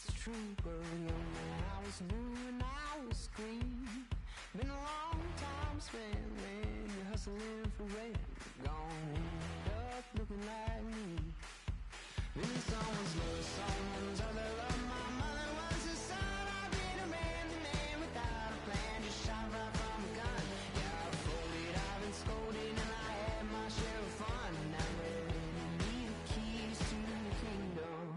it's true, but young man, I was new and I was green. Been a long time spent when you're hustling for rent. Gone end up looking like me. Maybe someone's love, someone's other love. My mother was a son. I've been a man without a plan, just shot right from a gun. Yeah, I've folded, I've been scolded, and I had my share of fun. Now they're handing me the keys to the kingdom.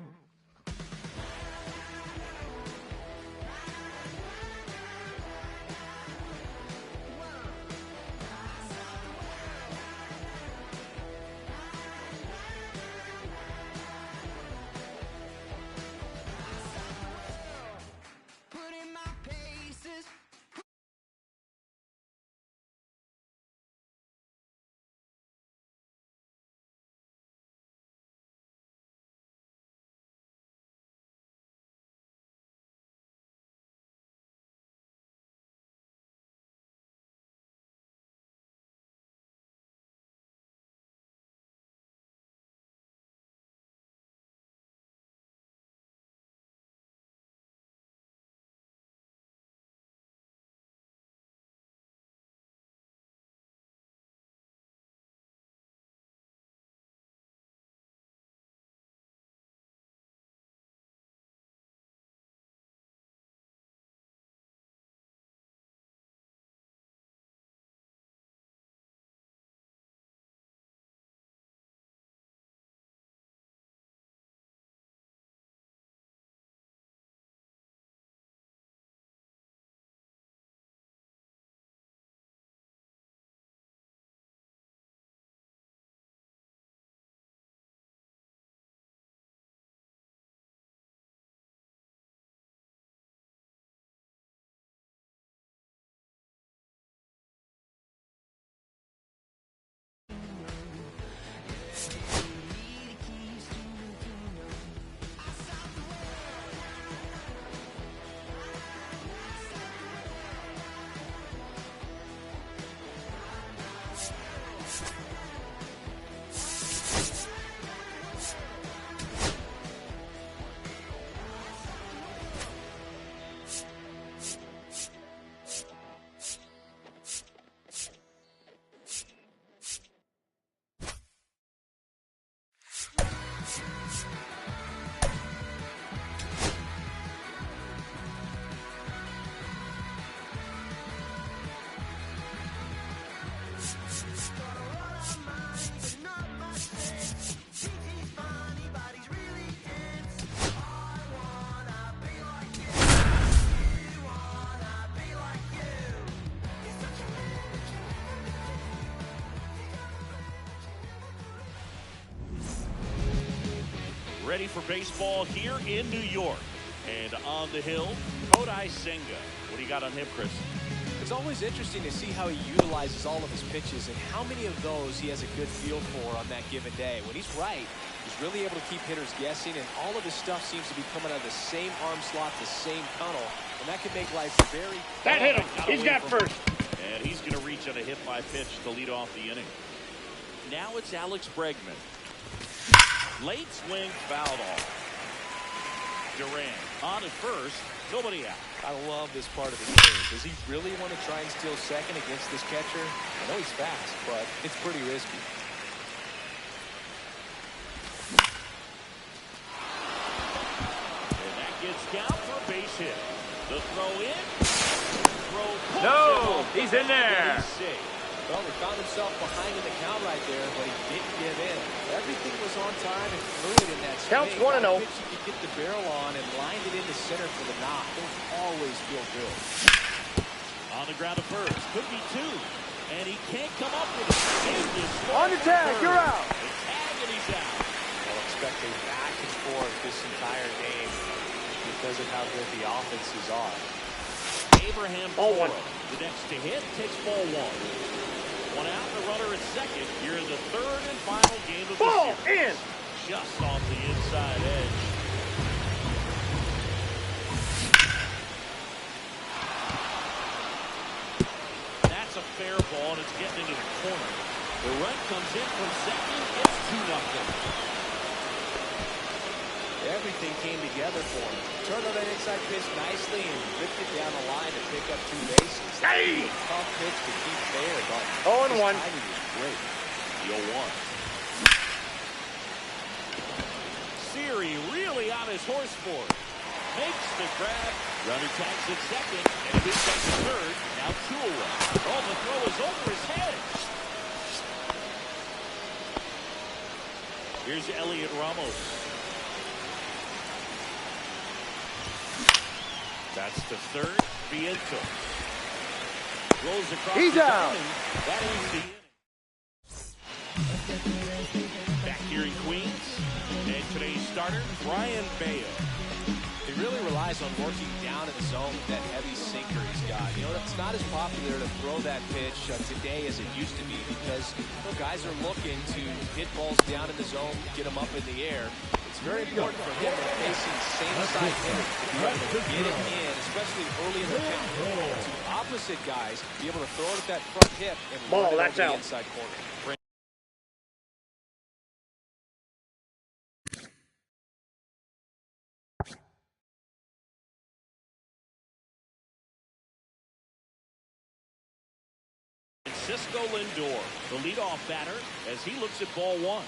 Ready for baseball here in New York. And on the hill, Kodai Senga. What do you got on him, Chris? It's always interesting to see how he utilizes all of his pitches and how many of those he has a good feel for on that given day. When he's right, he's really able to keep hitters guessing, and all of his stuff seems to be coming out of the same arm slot, the same tunnel, and that can make life very... That hit him. He's got first. And he's going to reach on a hit by pitch to lead off the inning. Now it's Alex Bregman. Late swing, fouled off. Durant on at first, nobody out. I love this part of the game. Does he really want to try and steal second against this catcher? I know he's fast, but it's pretty risky. And that gets down for a base hit. The throw in. No, he's in there. Well, he found himself behind in the count right there, but he didn't give in. Everything was on time and fluid in that swing. Counts 1-0. Pitch he could get the barrel on and lined it into center for the knock. Those always feel good. On the ground to first. Could be two. And he can't come up with it. On the tag, you're out. The tag and he's out. I'll expect a back and forth this entire game because of how good the offenses are. Abraham ball one. The next to hit takes ball one. One out, the runner at second. Here in the third and final game of ball the series. In. Just off the inside edge. That's a fair ball, and it's getting into the corner. The run comes in from second. It's 2-0. Yeah, everything came together for him. Turned on that inside pitch nicely and ripped it down the line to pick up 2 bases. Hey! Tough pitch to keep fair, but 0-1. his timing was great. The 0-1. Siri really on his horse for it. Makes the grab. Runner tags at second. And a big back to third. Now 2 away. Oh, the throw is over his head. Here's Elliot Ramos. That's to third. Vientos. Rolls across He's the out. diamond. That ends the inning. Back here in Queens. And today's starter, Brian Bayo. He really relies on working down in the zone with that heavy sinker he's got. You know, it's not as popular to throw that pitch today as it used to be because guys are looking to hit balls down in the zone, get them up in the air. It's very important for him when facing same-side hitters to be able to get it in, especially early in the pitch. To opposite guys, be able to throw it at that front hip and run it over the inside corner. Cisco Lindor, the leadoff batter, as he looks at ball 1.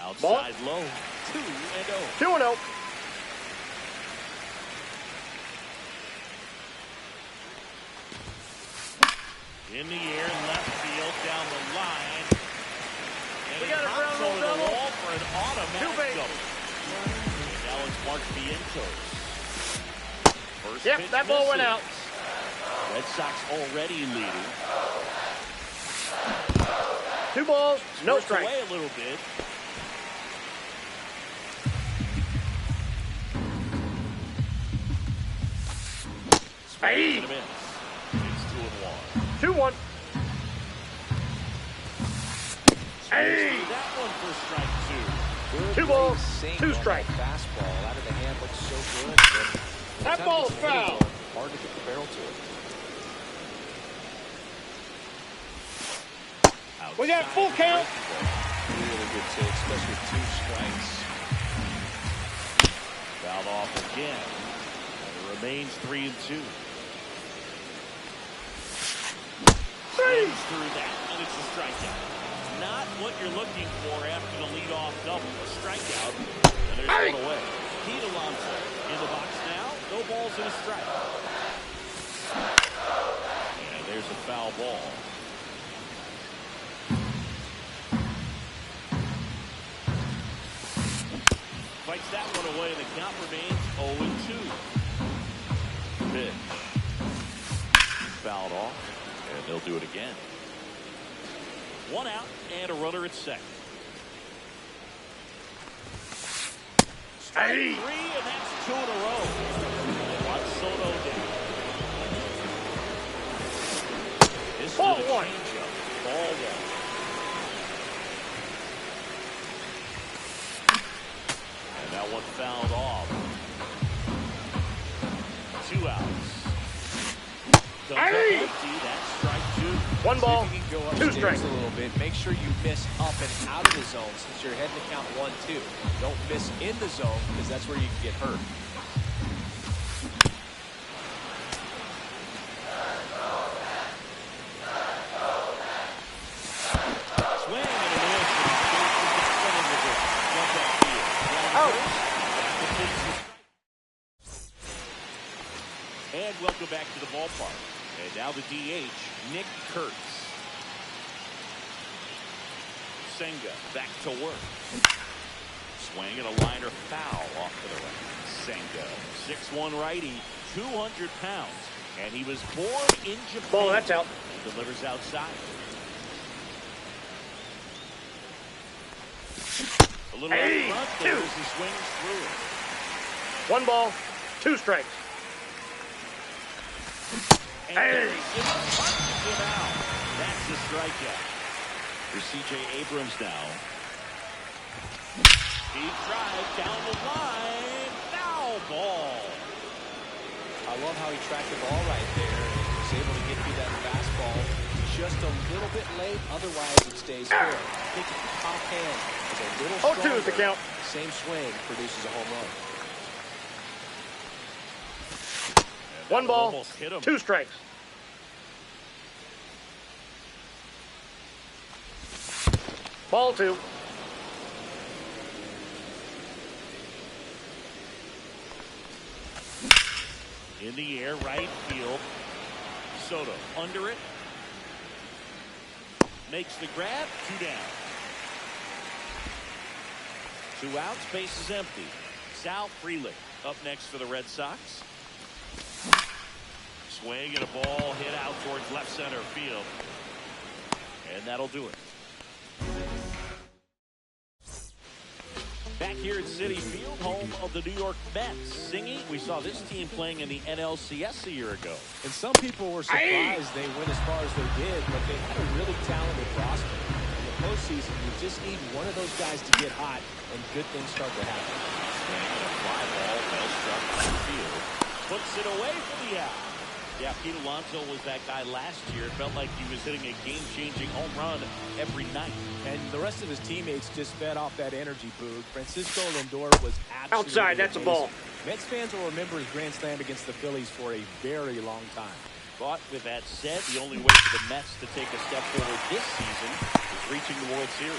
Outside low, 2-0. 2-0. In the air, left field, down the line. And We got a ground over rule the double. wall for an automatic double. And now it's Mark Vientos. First Yep, pitch that ball went misses. out. Red Sox already leading. 2 balls, no Forced strike. away a little bit. Hey! It's 2-1. 2-1. Hey! That one for strike 2. 2 balls, Sink 2 on that strikes. Fastball out of the hand looks so good. But That ball's foul. Hard to get the barrel to it. We got full count. Really good take, especially with 2 strikes. Fouled off again. And it remains 3-2. Swings through that, and it's a strikeout. Not what you're looking for after the leadoff double. A strikeout, and there's one away. Pete Alonso in the box now. No balls and a strike. And there's a foul ball. Fights that one away, and the count remains 0-2. Pitch. Fouled off, and they'll do it again. 1 out, and a runner at second. Strike 3, and that's 2 in a row. Juan Soto down. This is a changeup. Ball 1. And that one fouled off. 2 outs. Comes up empty. That's strike 2. 1 ball, See if you can go 2 upstairs strikes. a little bit. Make sure you miss up and out of the zone since you're heading to count 1-2. Don't miss in the zone because that's where you can get hurt. Swing and a miss. And welcome back to the ballpark. And now the DH, Nick Kurtz. Senga back to work. Swing and a liner foul off to the right. Senga, 6'1" righty, 200 pounds. And he was born in Japan. Ball, that's out. He delivers outside. A little Hey, up front there as he swings through it. 1 ball, 2 strikes. And Hey. punches him out. That's a strikeout. For C.J. Abrams now. Deep drive down the line. Foul ball. I love how he tracked the ball right there and was able to get through that fastball just a little bit late. Otherwise, it stays fair. I think if the top hand is a little stronger, 0-2 is the count. same swing produces a home run. One ball, almost hit him. 2 strikes. Ball 2. In the air, right field. Soto under it. Makes the grab. 2 down. 2 outs. Base is empty. Sal Frelick up next for the Red Sox. Swing and a ball hit out towards left center field. And that'll do it. Back here at Citi Field, home of the New York Mets. Singy, we saw this team playing in the NLCS a year ago. And some people were surprised they went as far as they did, but they had a really talented roster. In the postseason, you just need one of those guys to get hot, and good things start to happen. Swing and a fly ball, well struck right field. Puts it away for the out. Yeah, Pete Alonso was that guy last year. It felt like he was hitting a game-changing home run every night. And the rest of his teammates just fed off that energy, Boog. Francisco Lindor was absolutely Outside, that's a ball. Mets fans will remember his grand slam against the Phillies for a very long time. But with that said, the only way for the Mets to take a step forward this season is reaching the World Series.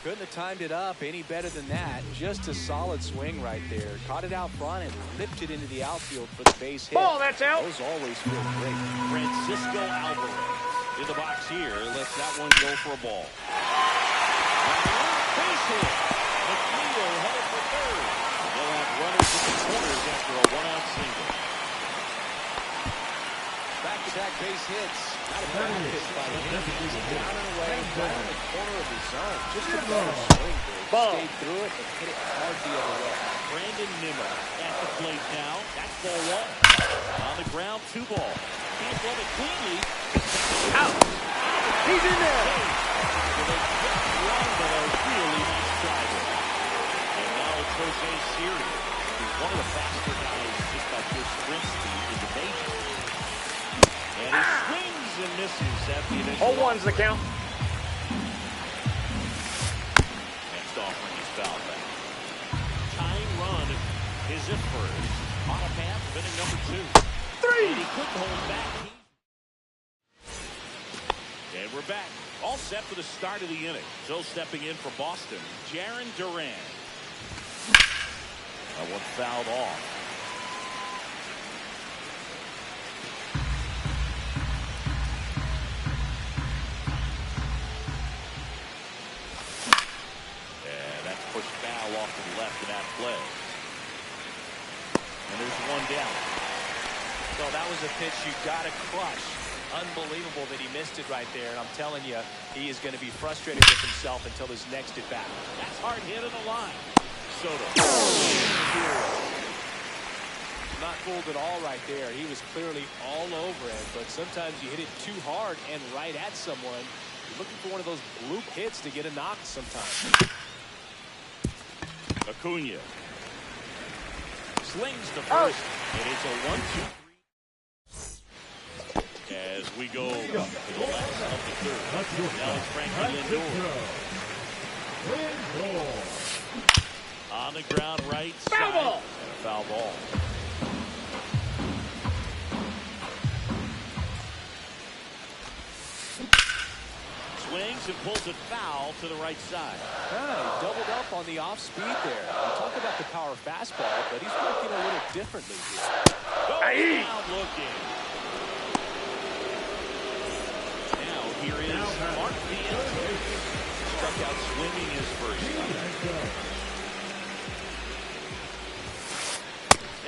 Couldn't have timed it up any better than that. Just a solid swing right there. Caught it out front and flipped it into the outfield for the base hit. Ball, that's out. Those always feel great. Francisco Alvarez in the box here. Lets that one go for a ball. Base hit. McNeil headed for third. They'll have runners in the corners after a 1-out single. Back-to-back base hits. Not a bad pitch by him. He's down and away, right in the corner of his zone. Just a better swing. Ball. Stayed through it and hit it hard the other way. Brandon Nimmo at the plate now. That's ball 1. On the ground, 2 ball. Can't glove it cleanly. Out. He's in there. With a quick run, but a really nice drive. And now it's Jose Siri, who's one of the faster guys just by pure sprint speed in the majors. And he swings and misses at the initial. 0-1's the count. Next offering is foul back. Tying run is at first. On a path, inning number 2. 3. And he couldn't hold back. And we're back. All set for the start of the inning. So stepping in for Boston, Jarren Duran. That one fouled off. Pushed foul off to the left in that play. And there's 1 down. So that was a pitch you got to crush. Unbelievable that he missed it right there. And I'm telling you, he is going to be frustrated with himself until his next at bat. That's hard hit on the line. Soto. Not fooled at all right there. He was clearly all over it. But sometimes you hit it too hard and right at someone. You're looking for one of those bloop hits to get a knock sometimes. Acuna slings to first. It is a 1-2-3 as we go to the last of the third. Now it's Frankie Lindor. On the ground, right side. Foul ball. And a foul ball. Swings and pulls it foul to the right side. Yeah, he doubled up on the off speed there. We talk about the power fastball, but he's working a little differently here. Goes down looking. Now here is Mark Vientos. Struck out swinging his first time.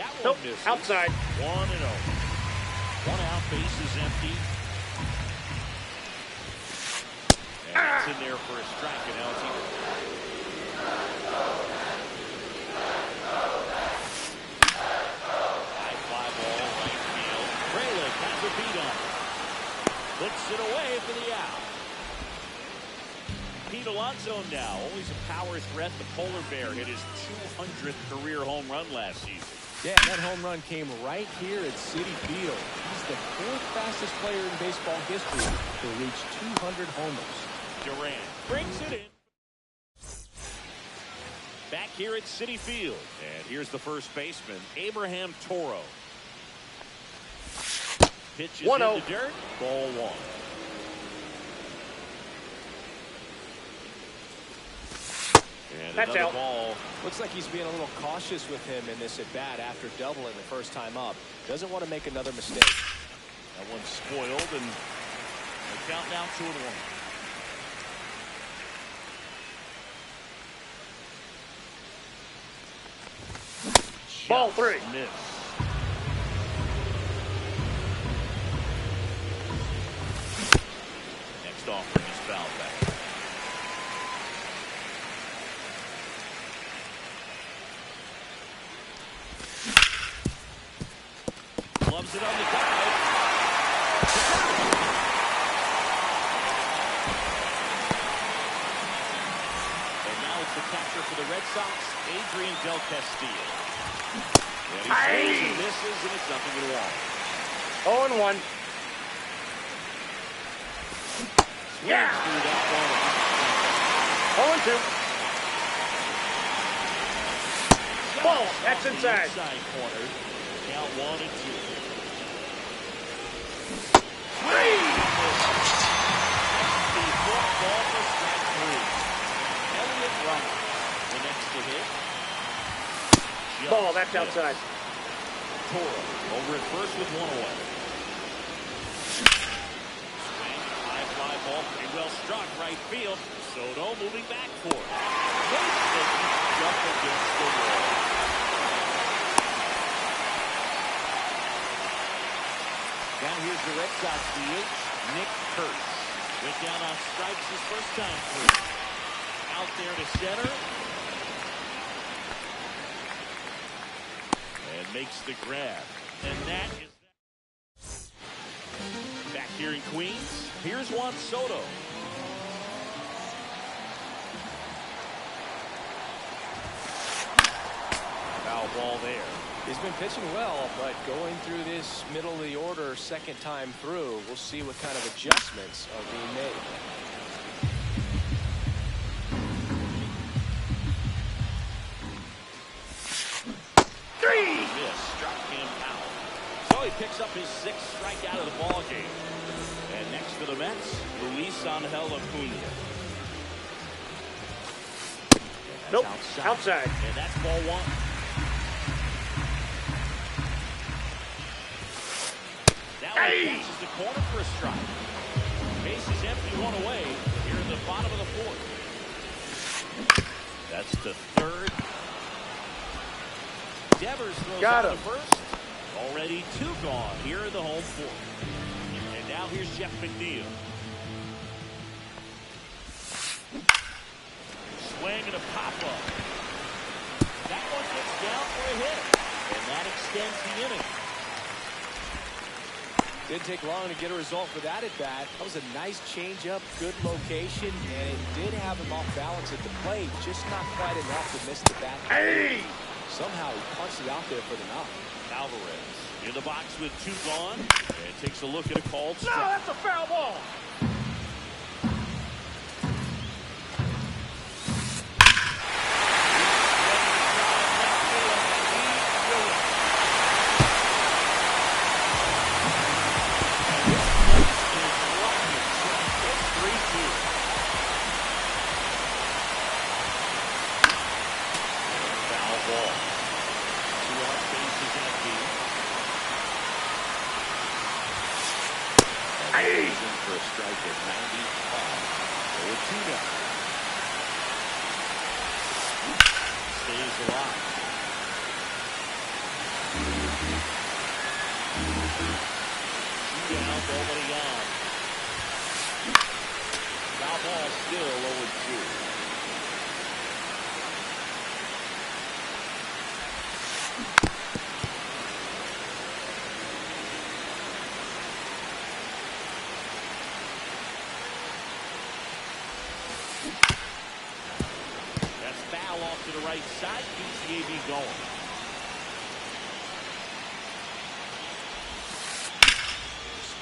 That one misses. Outside. 1-0. 1 out, base is empty. It's in there for a strike, and now it's even. High fly ball, right field. Frelick has a beat on it. Puts it away for the out. Pete Alonso now, always a power threat. The polar bear hit his 200th career home run last season. Yeah, that home run came right here at Citi Field. He's the 4th fastest player in baseball history to reach 200 homers. Durant brings it in. Back here at Citi Field. And here's the first baseman, Abraham Toro. Pitches 1-0. in the dirt. Ball 1. And That's another out. ball. Looks like he's being a little cautious with him in this at-bat after doubling the first time up. Doesn't want to make another mistake. That one's spoiled, and the count now 2-1. Ball Just 3. Miss. Next offering is foul back. Loves it on the dive. And now it's the catcher for the Red Sox, Adrian Del Castillo. And he swings and misses, and it's nothing to one. 0-1. Yeah. Through that 0-2. Ball. That's inside. Inside corner. Count 1 and 2. The fourth ball for strike 3. Elliott Ruff, the next to hit. Ball. That's outside. Toro over at first with 1 away. Swing, high fly ball, pretty well struck right field. Soto moving back for it. Up against the wall. Now here's the Red Sox DH, Nick Kurtz. Went down on strikes his first time through. Out there to center. And makes the grab. And that is back here in Queens. Here's Juan Soto. Foul ball there. He's been pitching well, but going through this middle of the order second time through, we'll see what kind of adjustments are being made. Miss, struck him out. So he picks up his 6th strikeout of the ball game. And next for the Mets, Luis Angel Acuna. Nope. Outside. Outside. And that's ball 1. Now he catches the corner for a strike. Base is empty, 1 away here in the bottom of the 4th. That's the 3rd. Devers throws Got out him. the first. Already 2 gone here in the home 4th. And now here's Jeff McNeil. Swing and a pop-up. That one gets down for a hit. And that extends the inning. Didn't take long to get a result for that at-bat. That was a nice changeup, good location, and it did have him off balance at the plate, just not quite enough to miss the bat. Hey! Somehow he punched it out there for the knock. Alvarez in the box with 2 gone. And takes a look at a called No, strike. that's a foul ball. For a strike at 95. 0-2 now. Stays alive. Down, nobody on. Foul ball still 0-2. That's foul off to the right side. PCAB going.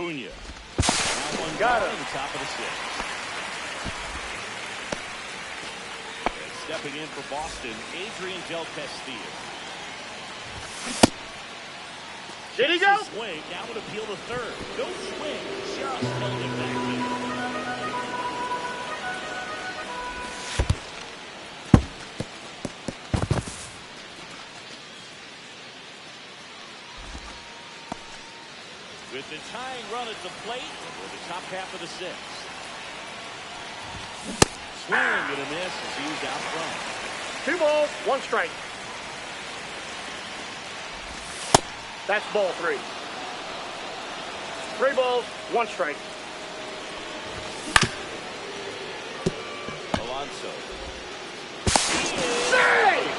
Acuna. Now one Got down it. in the top of the sixth. And stepping in for Boston, Adrian Del Castillo. Did he go? Swing, now would appeal to third. No swing, just held it back there. With the tying run at the plate for the top half of the sixth. Swing and a miss as he was out front. 2 balls, 1 strike. That's ball 3. 3 balls, 1 strike. Alonso. Say!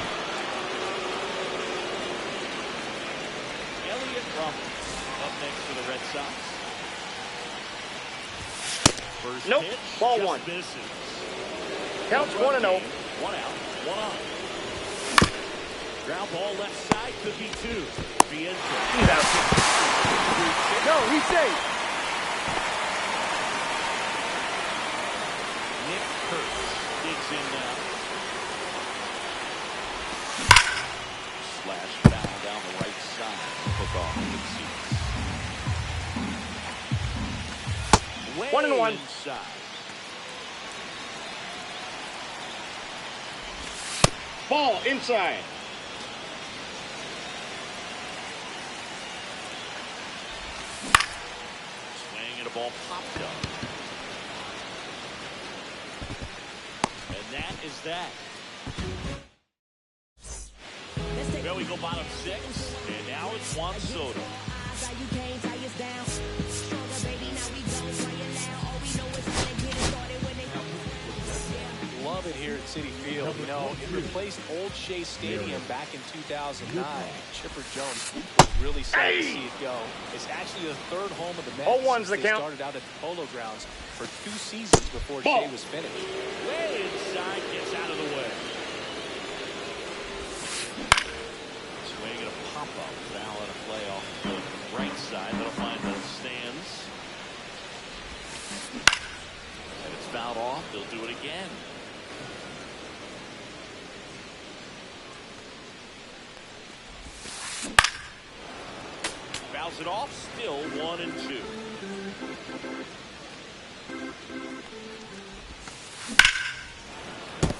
Elliott Rumble up next for the Red Sox. First Nope, pitch, ball just 1. misses. Counts 1-0. 1 out, 1 on. Ground ball left side, could be 2. Viento. He's out. No, he's safe. Nick Kurtz digs in now. Slash foul down the right side. Hook off the seats. Way 1-1. inside. Ball inside. Swing and a ball popped up. And that is that. Well, we go bottom 6, and now it's Juan Soto. Love it here at Citi Field. You know, it replaced Old Shea Stadium back in 2009. Chipper Jones was really sad to see it go. It's actually the 3rd home of the Mets. 0-1's the They count. started out at the Polo Grounds for 2 seasons before Ball. Shea was finished. Way inside, gets out of the way. Swing and a pop-up. Foul and a play off the right side. That'll find the stands. And it's fouled off. They'll do it again. Fouls it off. Still 1-2.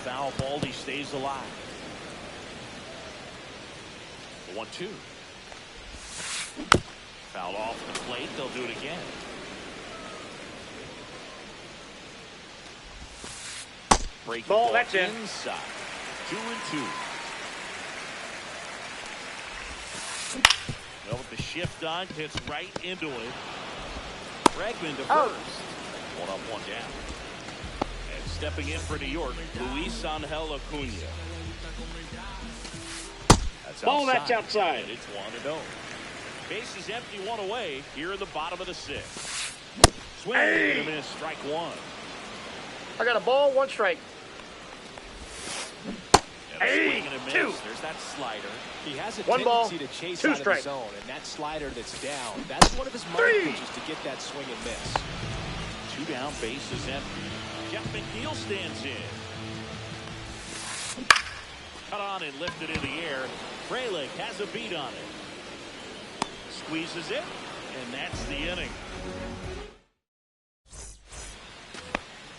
Foul, Baldy stays alive. The 1-2. Foul off the plate. They'll do it again. Breaking Ball, that's in. inside. 2-2. Well, with the shift on, hits right into it. Bregman to Out. first. 1 up, 1 down. And stepping in for New York, Luis Angel Acuna. That's Ball, outside. that's outside. And it's 1-0. Base is empty, 1 away here in the bottom of the 6th. Swing Hey. and a miss, strike 1. I got a ball, 1 strike. And a swing and a miss. 2. There's that slider. He has a 1 ball, tendency to chase 2 out of the strikes. zone, and that slider that's down, that's one of his money 3. pitches to get that swing and miss. 2 down, base is empty. Jeff McNeil stands in. Cut on and lifted in the air. Frelick has a beat on it. Squeezes it, and that's the inning.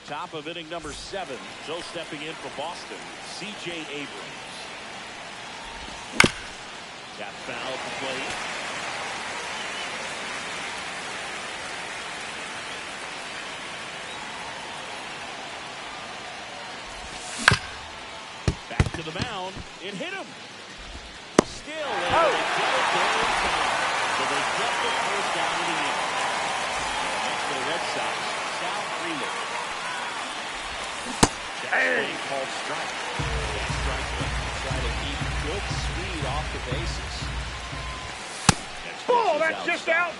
Top of inning number 7. So stepping in for Boston, C.J. Abrams. Got foul at the plate. Back to the mound. It hit him. Still, and they get it there in time. So they get the first down of the inning. Next for the Red Sox, Sal Freeman. That's called strike. Strike one. Try to keep good speed off the bases. Ball, that's just out.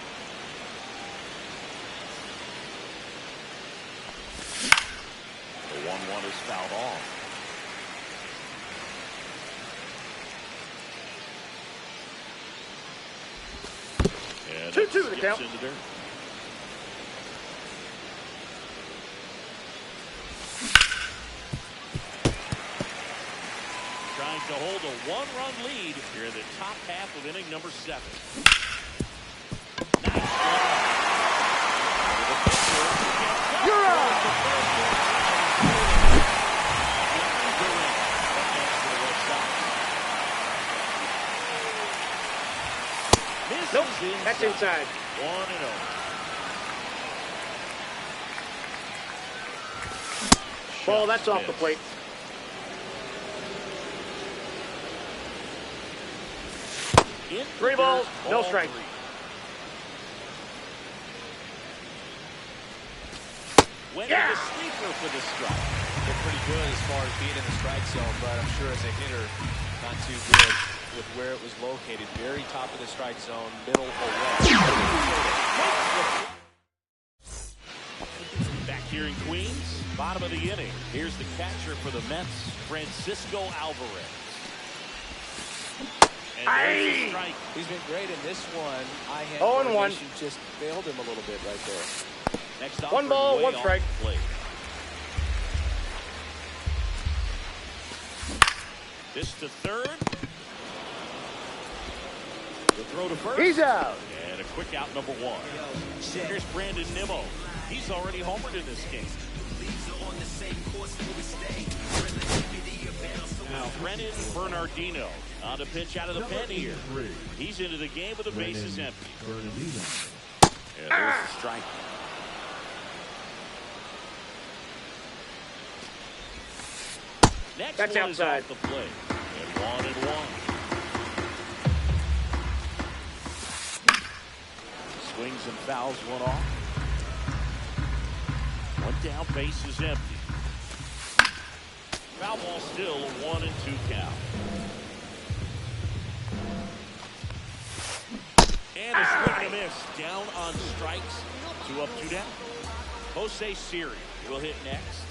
The 1-1 is fouled off. And 2-2 the skips count. into dirt. to hold a one-run lead here in the top half of inning number 7. Nice job. You're out. Nope, that's inside. 1-0. Ball, that's off the plate. In 3 balls, no ball strike. 3. Went to the sleeper for the strike. They're pretty good as far as being in the strike zone, but I'm sure as a hitter, not too good with where it was located. Very top of the strike zone, middle away. Back here in Queens, bottom of the inning. Here's the catcher for the Mets, Francisco Alvarez. And there's the strike. He's been great in this one. Eye-hand 0-1. coordination just failed him a little bit right there. Next 1 ball, 1 strike. Plate. This to third. The throw to first. He's out. And a quick out, number 1. Here's Brandon Nimmo. He's already homered in this game. Now, Brennan Bernardino on the pitch out of the pen here. He's into the game with the bases empty. Yeah, there's the strike. Next That's one outside. is off the plate. And 1-1. Swings and fouls one off. One down, base is empty. Foul ball still a 1-2 count. And a swing and a miss. Down on strikes. 2 up, 2 down. Jose Siri will hit next.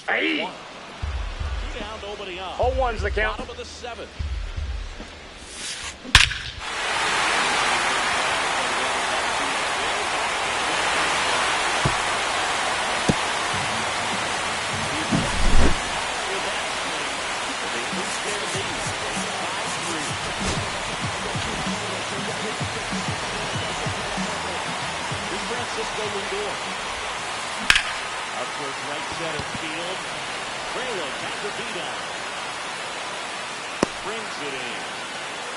Hey. 1. 2 down, nobody on. 0-1's the count. Bottom of the 7th. Francisco Lindor. Up towards right center field. Braylon has the beat on. Brings it in.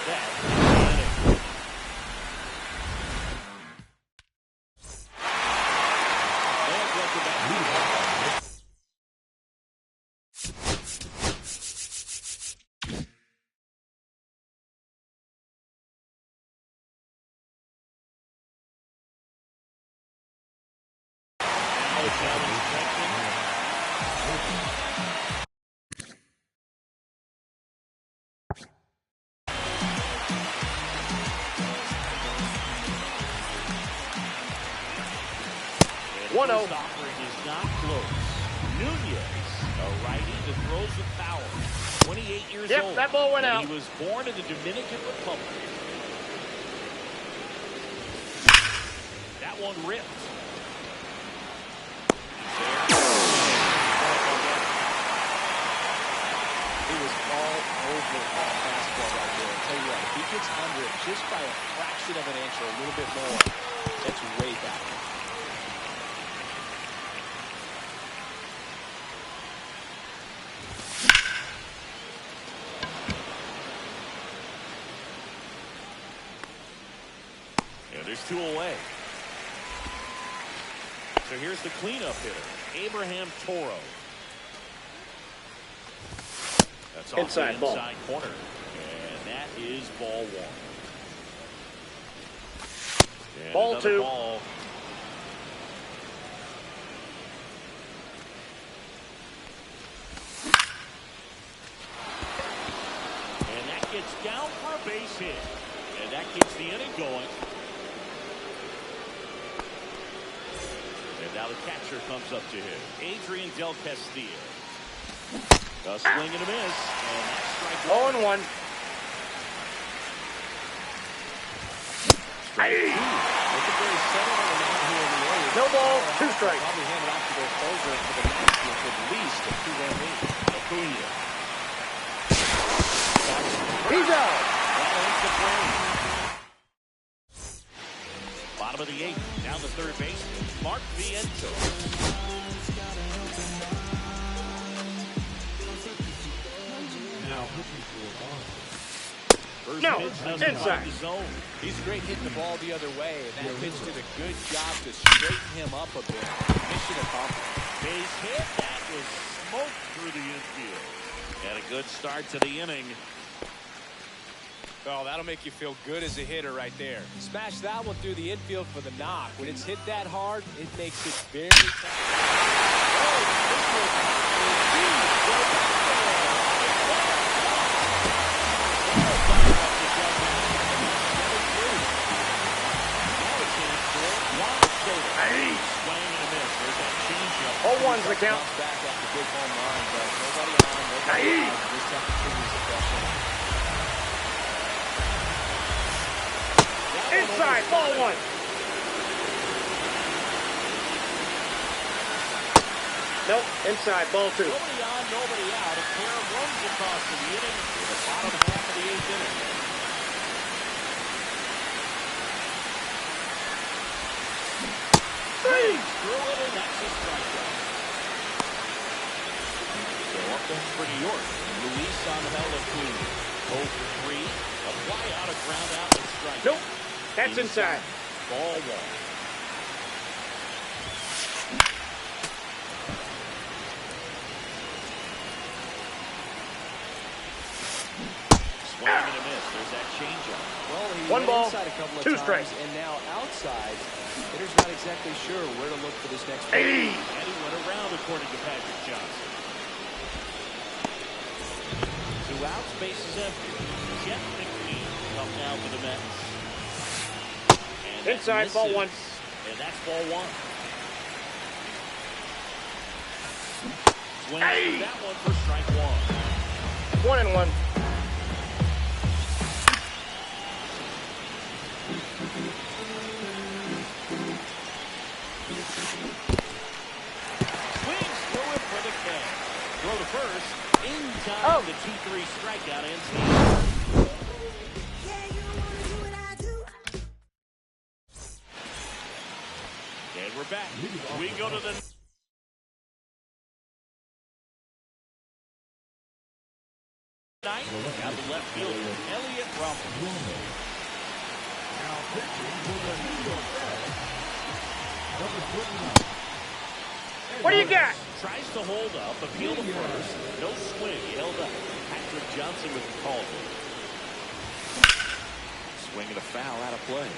That is the inning. And welcome back. One First 0. offering is not close. Nunez, a righty that throws the power. 28 years Yep, old. that ball went and out. He was born in the Dominican Republic. That one ripped. He was all over that fastball right there. I'll tell you what, if he gets under it just by a fraction of an inch or a little bit more, that's way back. And there's 2 away. So here's the cleanup hitter, Abraham Toro. That's off Inside the ball. inside corner. And that is ball 1. And Ball another 2. Ball. And that gets down for a base hit. And that keeps the inning going. And now the catcher comes up to him, Adrian Del Castillo. A swing and a miss. And that's strike 1. 0-1. Strike 2. Looking very settled on the mound here in the area. No ball, 2 strikes. Probably hand it off to their closer for the next at least a 2-run lead. A Acuna. He's out. That ends the play. Bottom of the eighth, down the third base, Mark Viento. Now looking for a ball. First No, pitch doesn't inside. find the zone. He's great hitting the ball the other way, and that pitch did a good job to straighten him up a bit. Mission accomplished. Base hit, that was smoked through the infield. And a good start to the inning. Oh, that'll make you feel good as a hitter right there. Smash that one through the infield for the knock. When it's hit that hard, it makes it very tough. Oh, one's the count. Back after big home run, but nobody on, nobody out. This time continues the pressure. Inside, ball one. Nope, inside, ball two. Nobody on, nobody out. A pair of runs across the inning in the bottom half of the eighth inning. Swings through it, and that's a strikeout. So up next for New York, Luis Angel Acuna. 0 for 3. A fly out, a ground out, and strike. Nope, that's inside. Ball one. Swing and a miss. There's that changeup. Well, he One went ball, inside a couple of two times, strikes. and now outside. Hitter's not exactly sure where to look for this next pitch. Hey. And he went around, according to Patrick Johnson. 2 outs, bases empty. Jeff McNeil up now for the Mets. And that Inside, ball misses. one. And that's ball one. Swings Hey. that one for strike one. 1-1. Swings through it for the catch. Throw to first. In time, Oh. the 2-3 strikeout ends the And we're back. We go to the ninth. Down the left field, Elliott Rumble. Now pitching for the New York Mets. What do you got? Tries to hold up, appeal to first. No swing, he held up. Patrick Johnson with the call. Swing and a foul out of play.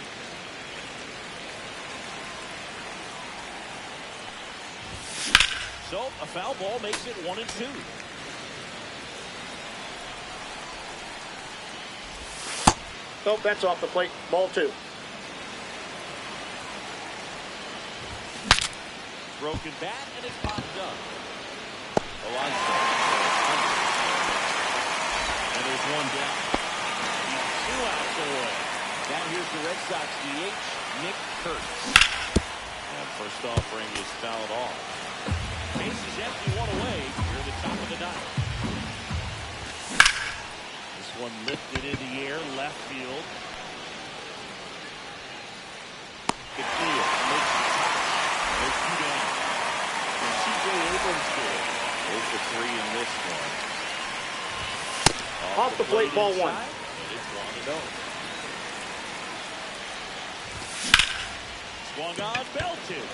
So a foul ball makes it 1-2. Nope, that's off the plate. Ball two. Broken bat, and it's popped up. Alonso. And there's one down. He's 2 outs away. Now here's the Red Sox DH, Nick Kurtz. And first offering is fouled off. Base is empty, 1 away. Here at the top of the ninth. This one lifted in the air, left field. Acuna makes the touch. There's 2 down. And C.J. Abrams did. 0 for 3 in this one. Off the plate, ball inside, one. And it's 1-0. Swung on, belted.